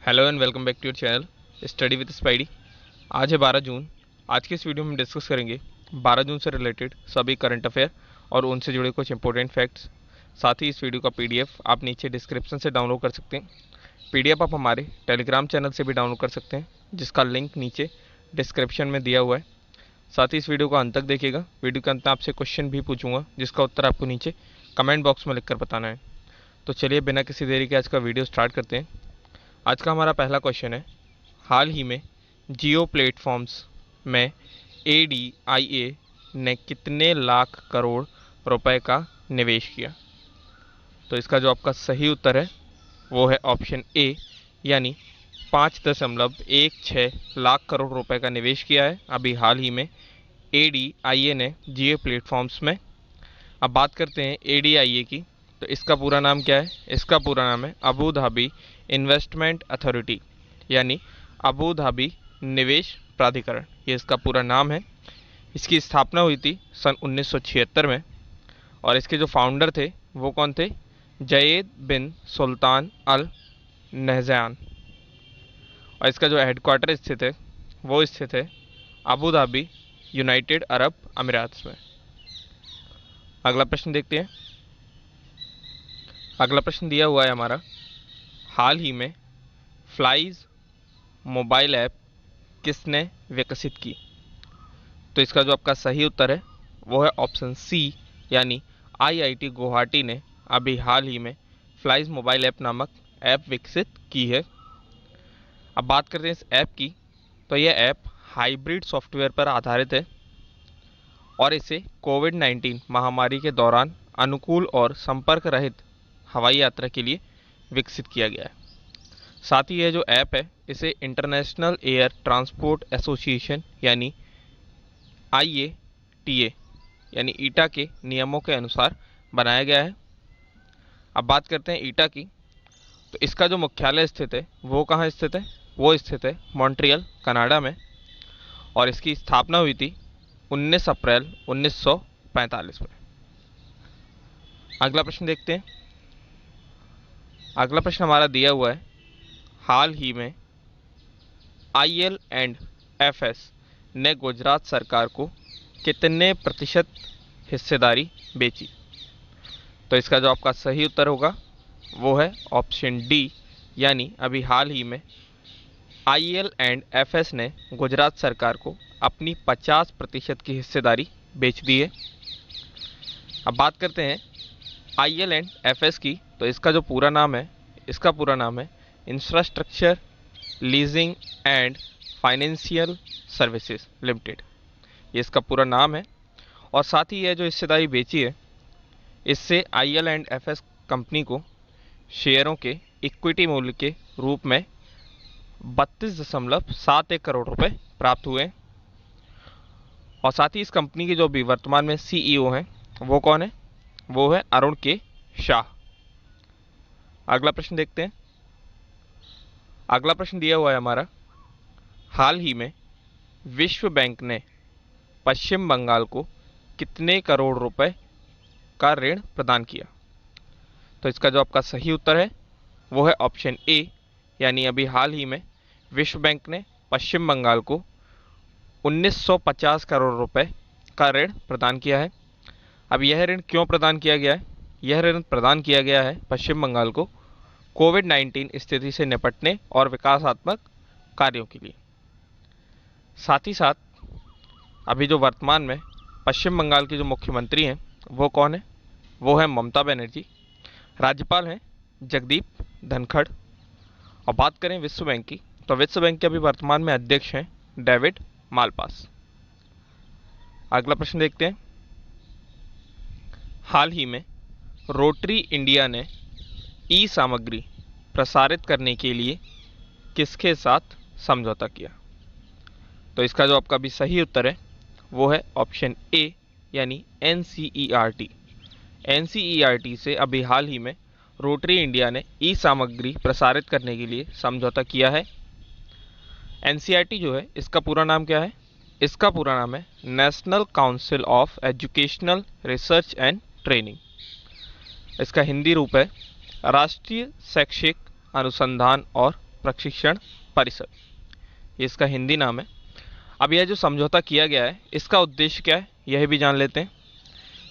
Hello and welcome back to your channel study with Spidey. आज है 12 जून। आज की इस वीडियो में हम डिस्कस करेंगे 12 जून से रिलेटेड सभी करंट अफेयर और उनसे जुड़े कुछ इंपॉर्टेंट फैक्ट्स। साथ ही इस वीडियो का पीडीएफ आप नीचे डिस्क्रिप्शन से डाउनलोड कर सकते हैं। पीडीएफ आप हमारे टेलीग्राम चैनल से भी डाउनलोड कर सकते हैं, जिसका लिंक नीचे डिस्क्रिप्शन में दिया हुआ है। साथ ही इस वीडियो को अंत तक देखिएगा। वीडियो के अंत में आपसे क्वेश्चन भी पूछूंगा, जिसका उत्तर आपको नीचे कमेंट बॉक्स में लिखकर बताना है। तो चलिए बिना किसी देरी के आज का वीडियो स्टार्ट करते हैं। आज का हमारा पहला क्वेश्चन है, हाल ही में जियो प्लेटफॉर्म्स में ADIA ने कितने लाख करोड़ रुपए का निवेश किया? तो इसका जो आपका सही उत्तर है वो है ऑप्शन ए, यानी 5.16 लाख करोड़ रुपए का निवेश किया है अभी हाल ही में ADIA ने जियो प्लेटफॉर्म्स में। अब बात करते हैं ADIA की, तो इसका पूरा नाम क्या है? इसका पूरा नाम है अबू धाबी इन्वेस्टमेंट अथॉरिटी, यानी अबू धाबी निवेश प्राधिकरण, ये इसका पूरा नाम है। इसकी स्थापना हुई थी सन 1976 में और इसके जो फाउंडर थे वो कौन थे? जयेद बिन सुल्तान अल नहयान। और इसका जो हेडक्वार्टर स्थित है वो स्थित है अबू धाबी, यूनाइटेड अरब अमीरात्स में। अगला प्रश्न देखते हैं। अगला प्रश्न दिया हुआ है हमारा, हाल ही में फ्लाइज मोबाइल ऐप किसने विकसित की? तो इसका जो आपका सही उत्तर है वो है ऑप्शन सी, यानी IIT गुवाहाटी ने अभी हाल ही में फ्लाइज मोबाइल ऐप नामक ऐप विकसित की है। अब बात करते हैं इस ऐप की, तो यह ऐप हाइब्रिड सॉफ्टवेयर पर आधारित है और इसे कोविड-19 महामारी के दौरान अनुकूल और संपर्क रहित हवाई यात्रा के लिए विकसित किया गया है। साथ ही यह जो ऐप है इसे इंटरनेशनल एयर ट्रांसपोर्ट एसोसिएशन यानी IATA यानी ईटा के नियमों के अनुसार बनाया गया है। अब बात करते हैं ईटा की, तो इसका जो मुख्यालय स्थित है वो कहाँ स्थित है? वो स्थित है मॉन्ट्रियल, कनाडा में, और इसकी स्थापना हुई थी 19 अप्रैल 1945 में। अगला प्रश्न देखते हैं। अगला प्रश्न हमारा दिया हुआ है, हाल ही में IL&FS ने गुजरात सरकार को कितने प्रतिशत हिस्सेदारी बेची? तो इसका जो आपका सही उत्तर होगा वो है ऑप्शन डी, यानी अभी हाल ही में IL&FS ने गुजरात सरकार को अपनी 50% की हिस्सेदारी बेच दी है। अब बात करते हैं IL&FS की, तो इसका जो पूरा नाम है, इसका पूरा नाम है infrastructure leasing and financial services limited, ये इसका पूरा नाम है। और साथ ही यह जो हिस्सेदारी बेची है इससे IL&FS कंपनी को शेयरों के इक्विटी मूल्य के रूप में 32.71 करोड़ रुपए प्राप्त हुए। और साथ ही इस कंपनी के जो भी वर्तमान में CEO हैं वो कौन है? वो है अरुण के शाह। अगला प्रश्न देखते हैं। अगला प्रश्न दिया हुआ है हमारा, हाल ही में विश्व बैंक ने पश्चिम बंगाल को कितने करोड़ रुपए का ऋण प्रदान किया? तो इसका जो आपका सही उत्तर है वो है ऑप्शन ए, यानी अभी हाल ही में विश्व बैंक ने पश्चिम बंगाल को 1950 करोड़ रुपए का ऋण प्रदान किया है। अब यह ऋण क्यों प्रदान किया गया है? यह ऋण प्रदान किया गया है पश्चिम बंगाल को कोविड-19 स्थिति से निपटने और विकासात्मक कार्यों के लिए। साथ ही साथ अभी जो वर्तमान में पश्चिम बंगाल की जो मुख्यमंत्री हैं वो कौन है? वो है ममता बनर्जी। राज्यपाल हैं जगदीप धनखड़। और बात करें विश्व बैंक की, तो विश्व बैंक के अभी वर्तमान में अध्यक्ष हैं डेविड मालपास। अगला प्रश्न देखते हैं। हाल ही में रोटरी इंडिया ने सामग्री प्रसारित करने के लिए किसके साथ समझौता किया? तो इसका जो आपका भी सही उत्तर है वो है ऑप्शन ए, यानी NCERT। NCERT से अभी हाल ही में रोटरी इंडिया ने सामग्री प्रसारित करने के लिए समझौता किया है। NCERT जो है इसका पूरा नाम क्या है? इसका पूरा नाम है national council of educational research and training. इसका हिंदी रूप है राष्ट्रीय शैक्षिक अनुसंधान और प्रशिक्षण परिषद, ये इसका हिंदी नाम है। अब यह जो समझौता किया गया है इसका उद्देश्य क्या है यह भी जान लेते हैं।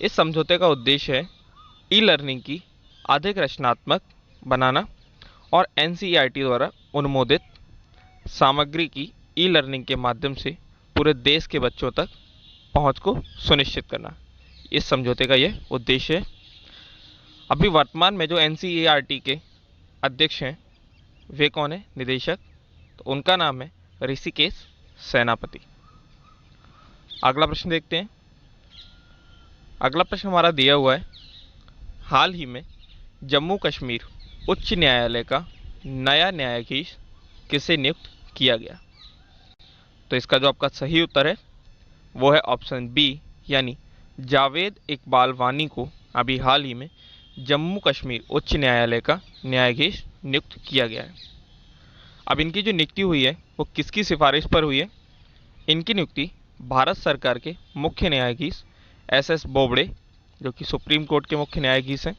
इस समझौते का उद्देश्य है ई लर्निंग की अधिक रचनात्मक बनाना और एनसीईआरटी द्वारा अनुमोदित सामग्री की ई लर्निंग के माध्यम से पूरे देश के बच्चों तक पहुंच को सुनिश्चित करना, इस समझौते का यह उद्देश्य है। अभी वर्तमान में जो एनसीईआरटी के अध्यक्ष हैं वे कौन है, निदेशक, तो उनका नाम है ऋषिकेश सेनापति। अगला प्रश्न देखते हैं। अगला प्रश्न हमारा दिया हुआ है, हाल ही में जम्मू कश्मीर उच्च न्यायालय का नया न्यायाधीश किसे नियुक्त किया गया। तो इसका जो आपका सही उत्तर है वो है ऑप्शन बी, यानी जावेद इकबाल वानी को अभी हाल ही में जम्मू कश्मीर उच्च न्यायालय का न्यायाधीश नियुक्त किया गया है। अब इनकी जो नियुक्ति हुई है वो किसकी सिफारिश पर हुई है। इनकी नियुक्ति भारत सरकार के मुख्य न्यायाधीश एस बोबड़े, जो कि सुप्रीम कोर्ट के मुख्य न्यायाधीश हैं,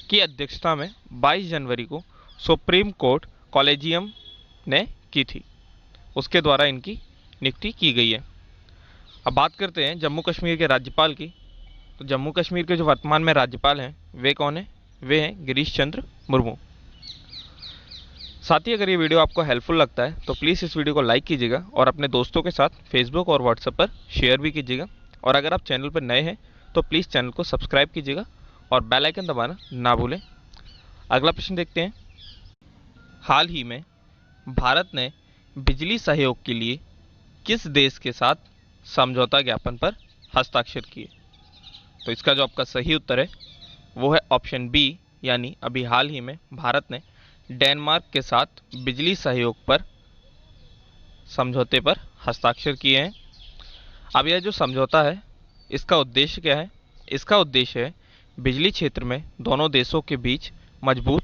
की अध्यक्षता में 22 जनवरी को सुप्रीम कोर्ट कॉलेजियम ने की थी, उसके द्वारा इनकी नियुक्ति की गई है। अब बात करते हैं जम्मू कश्मीर के राज्यपाल की। तो जम्मू कश्मीर के जो वर्तमान में राज्यपाल हैं वे कौन हैं, वे हैं गिरीश चंद्र मुर्मू। साथ ही अगर ये वीडियो आपको हेल्पफुल लगता है तो प्लीज़ इस वीडियो को लाइक कीजिएगा और अपने दोस्तों के साथ फेसबुक और व्हाट्सएप पर शेयर भी कीजिएगा। और अगर आप चैनल पर नए हैं तो प्लीज़ चैनल को सब्सक्राइब कीजिएगा और बेल आइकन दबाना ना भूलें। अगला प्रश्न देखते हैं। हाल ही में भारत ने बिजली सहयोग के लिए किस देश के साथ समझौता ज्ञापन पर हस्ताक्षर किए। तो इसका जो आपका सही उत्तर है वो है ऑप्शन बी, यानी अभी हाल ही में भारत ने डेनमार्क के साथ बिजली सहयोग पर समझौते पर हस्ताक्षर किए हैं। अब यह जो समझौता है इसका उद्देश्य क्या है। इसका उद्देश्य है बिजली क्षेत्र में दोनों देशों के बीच मजबूत,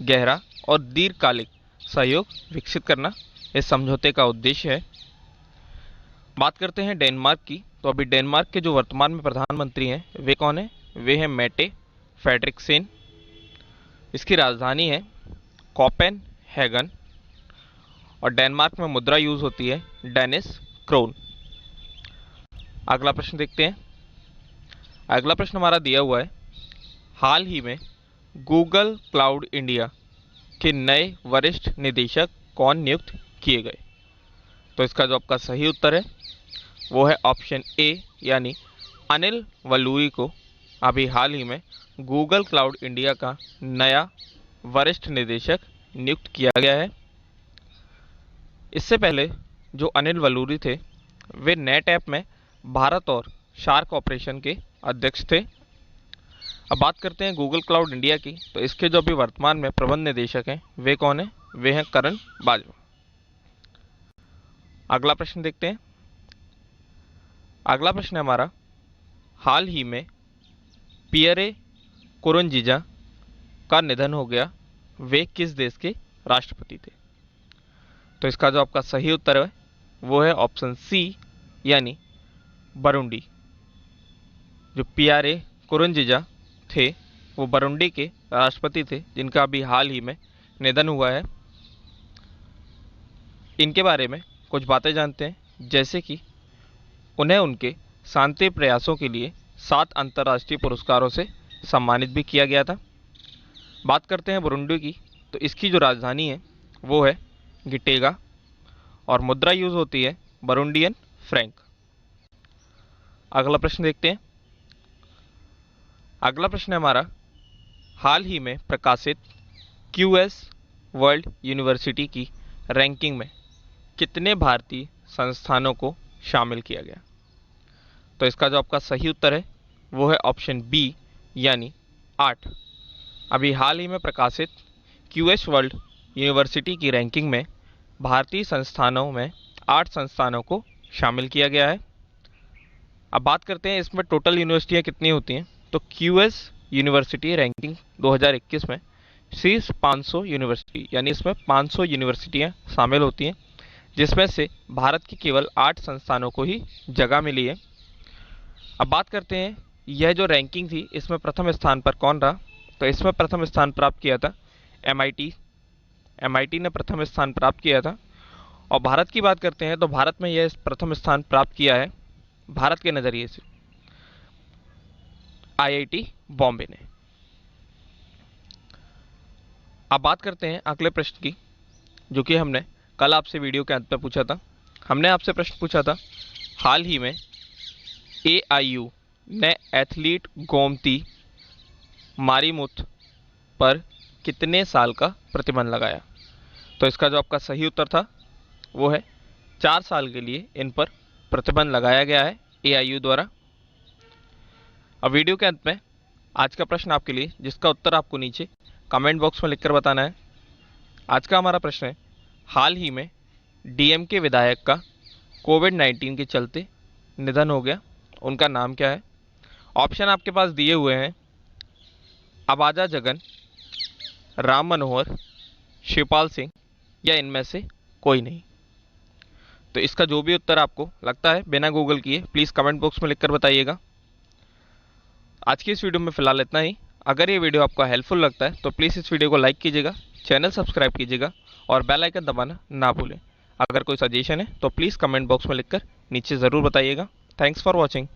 गहरा और दीर्घकालिक सहयोग विकसित करना, इस समझौते का उद्देश्य है। बात करते हैं डेनमार्क की। तो अभी डेनमार्क के जो वर्तमान में प्रधानमंत्री हैं वे कौन हैं, वे हैं मेटे फ्रेडरिक्सेन। इसकी राजधानी है कोपेनहेगन और डेनमार्क में मुद्रा यूज होती है डेनिश क्रोन। अगला प्रश्न देखते हैं। अगला प्रश्न हमारा दिया हुआ है, हाल ही में गूगल क्लाउड इंडिया के नए वरिष्ठ निदेशक कौन नियुक्त किए गए। तो इसका जो आपका सही उत्तर है वो है ऑप्शन ए, यानी अनिल वलूरी को अभी हाल ही में गूगल क्लाउड इंडिया का नया वरिष्ठ निदेशक नियुक्त किया गया है। इससे पहले जो अनिल वलूरी थे वे नेट ऐप में भारत और शार्क ऑपरेशन के अध्यक्ष थे। अब बात करते हैं गूगल क्लाउड इंडिया की। तो इसके जो अभी वर्तमान में प्रबंध निदेशक हैं वे कौन हैं, वे हैं करण बाजवा। अगला प्रश्न देखते हैं। अगला प्रश्न है हमारा, हाल ही में पियरे कुरुंजीजा का निधन हो गया, वे किस देश के राष्ट्रपति थे। तो इसका जो आपका सही उत्तर है वो है ऑप्शन सी, यानी बरुंडी। जो पियरे कुरुंजीजा थे वो बरुंडी के राष्ट्रपति थे, जिनका अभी हाल ही में निधन हुआ है। इनके बारे में कुछ बातें जानते हैं, जैसे कि उन्हें उनके शांति प्रयासों के लिए 7 अंतर्राष्ट्रीय पुरस्कारों से सम्मानित भी किया गया था। बात करते हैं बुरुंडी की। तो इसकी जो राजधानी है वो है गिटेगा और मुद्रा यूज होती है बरुंडियन फ्रैंक। अगला प्रश्न देखते हैं। अगला प्रश्न है हमारा, हाल ही में प्रकाशित क्यूएस वर्ल्ड यूनिवर्सिटी की रैंकिंग में कितने भारतीय संस्थानों को शामिल किया गया। तो इसका जो आपका सही उत्तर है वो है ऑप्शन बी, यानी 8। अभी हाल ही में प्रकाशित क्यूएस वर्ल्ड यूनिवर्सिटी की रैंकिंग में भारतीय संस्थानों में 8 संस्थानों को शामिल किया गया है। अब बात करते हैं इसमें टोटल यूनिवर्सिटियाँ कितनी होती हैं। तो क्यूएस यूनिवर्सिटी रैंकिंग 2021 में शीर्ष 500 यूनिवर्सिटी, यानी इसमें 500 यूनिवर्सिटियाँ शामिल होती हैं, जिसमें से भारत की केवल 8 संस्थानों को ही जगह मिली है। अब बात करते हैं यह जो रैंकिंग थी इसमें प्रथम स्थान पर कौन रहा। तो इसमें प्रथम स्थान प्राप्त किया था MIT MIT ने प्रथम स्थान प्राप्त किया था। और भारत की बात करते हैं तो भारत में यह प्रथम स्थान प्राप्त किया है भारत के नज़रिए से IIT बॉम्बे ने। अब बात करते हैं अगले प्रश्न की, जो कि हमने कल आपसे वीडियो के अंत में पूछा था। हमने आपसे प्रश्न पूछा था, हाल ही में AIU ने एथलीट गोमती मारीमुथ पर कितने साल का प्रतिबंध लगाया? तो इसका जो आपका सही उत्तर था वो है 4 साल के लिए इन पर प्रतिबंध लगाया गया है AIU द्वारा। अब वीडियो के अंत में आज का प्रश्न आपके लिए, जिसका उत्तर आपको नीचे कमेंट बॉक्स में लिखकर बताना है। आज का हमारा प्रश्न है, हाल ही में DMK विधायक का कोविड-19 के चलते निधन हो गया, उनका नाम क्या है? ऑप्शन आपके पास दिए हुए हैं, अबाजा जगन, राम मनोहर, शिवपाल सिंह या इनमें से कोई नहीं। तो इसका जो भी उत्तर आपको लगता है बिना गूगल किए प्लीज़ कमेंट बॉक्स में लिखकर बताइएगा। आज की इस वीडियो में फिलहाल इतना ही। अगर ये वीडियो आपको हेल्पफुल लगता है तो प्लीज़ इस वीडियो को लाइक कीजिएगा, चैनल सब्सक्राइब कीजिएगा और बेल आइकन दबाना ना भूलें। अगर कोई सजेशन है तो प्लीज़ कमेंट बॉक्स में लिखकर नीचे ज़रूर बताइएगा। Thanks for watching.